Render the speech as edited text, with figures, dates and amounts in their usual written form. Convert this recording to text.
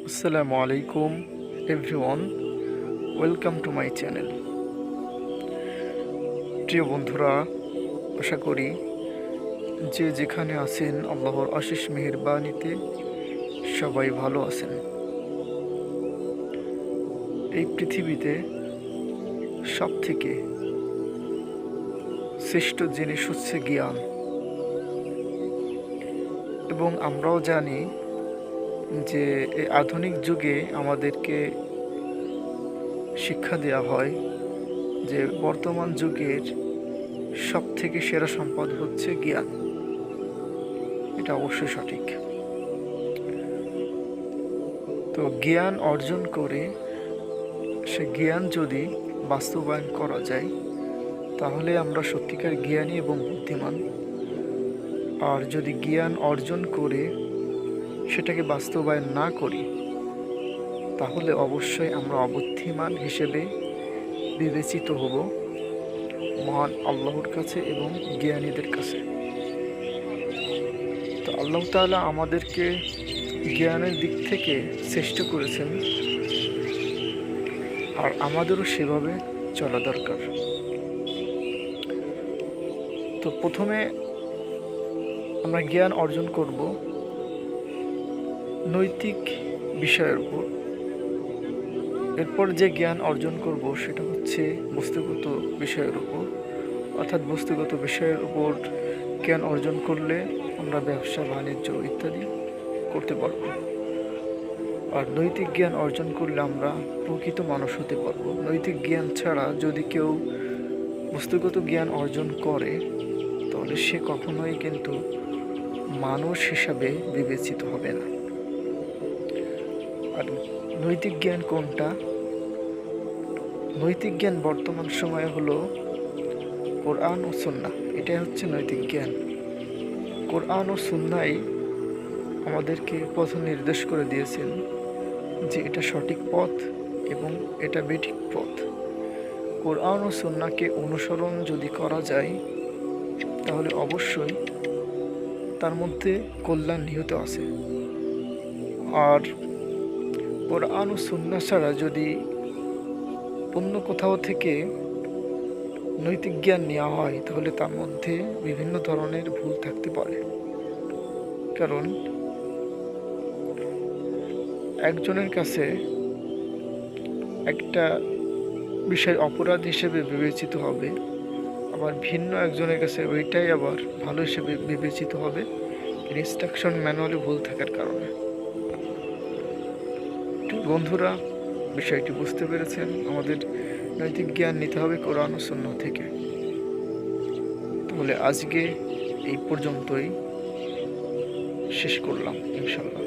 আসসালামু আলাইকুম everyone, welcome to my channel. প্রিয় বন্ধুরা, আশা করি যে যেখানে আছেন আল্লাহর অশেষ মেহেরবানিতে সবাই ভালো আছেন। এই পৃথিবীতে সব থেকে শ্রেষ্ঠ জিনিস হচ্ছে জ্ঞান, এবং আমরাও জানি যে এই আধুনিক যুগে আমাদেরকে শিক্ষা দেওয়া হয় যে বর্তমান যুগের সব থেকে সেরা সম্পদ হচ্ছে জ্ঞান। এটা অবশ্যই সঠিক। তো জ্ঞান অর্জন করে সে জ্ঞান যদি বাস্তবায়ন করা যায় তাহলে আমরা সত্যিকার জ্ঞানী এবং বুদ্ধিমান। আর যদি জ্ঞান অর্জন করে সেটাকে বাস্তবায়ন না করি তাহলে অবশ্যই আমরা অবুদ্ধিমান হিসেবে বিবেচিত হব মহান আল্লাহর কাছে এবং জ্ঞানীদের কাছে। তো আল্লাহ তাআলা আমাদেরকে জ্ঞানের দিক থেকে শ্রেষ্ঠ করেছেন, আর আমাদেরও সেভাবে চলা দরকার। তো প্রথমে আমরা জ্ঞান অর্জন করব নৈতিক বিষয়ের উপর। এরপর যে জ্ঞান অর্জন করব সেটা হচ্ছে বস্তুগত বিষয়ের উপর, অর্থাৎ বস্তুগত বিষয়ের উপর জ্ঞান অর্জন করলে আমরা ব্যবসা বাণিজ্য ইত্যাদি করতে পারব। আর নৈতিক জ্ঞান অর্জন করলে আমরা প্রকৃত মানুষ হতে পারবো। নৈতিক জ্ঞান ছাড়া যদি কেউ বস্তুগত জ্ঞান অর্জন করে তাহলে সে কখনোই কিন্তু মানুষ হিসাবে বিবেচিত হবে না। আর নৈতিক জ্ঞান কোনটা? নৈতিক জ্ঞান বর্তমান সময়ে হলো কোরআন ও সুন্নাহ। এটাই হচ্ছে নৈতিক জ্ঞান। কোরআন ও সুন্নাহই আমাদেরকে পথ নির্দেশ করে দিয়েছেন যে এটা সঠিক পথ এবং এটা বেঠিক পথ। কোরআন ও সুন্নাহকে অনুসরণ যদি করা যায় তাহলে অবশ্যই তার মধ্যে কল্যাণ নিহিত আছে। আর কোরআন ও সুন্নাহ ছাড়া যদি অন্য কোথাও থেকে নৈতিক জ্ঞান নেওয়া হয় তাহলে তার মধ্যে বিভিন্ন ধরনের ভুল থাকতে পারে। কারণ একজনের কাছে একটা বিষয় অপরাধ হিসেবে বিবেচিত হবে, আবার ভিন্ন একজনের কাছে ওইটাই আবার ভালো হিসেবে বিবেচিত হবে ইনস্ট্রাকশন ম্যানুয়ালে ভুল থাকার কারণে। বন্ধুরা, বিষয়টি বুঝতে পেরেছেন। আমাদের নৈতিক জ্ঞান নিতে হবে কোরআন ও সুন্নাহ থেকে। তাহলে আজকে এই পর্যন্তই শেষ করলাম, ইনশাআল্লাহ।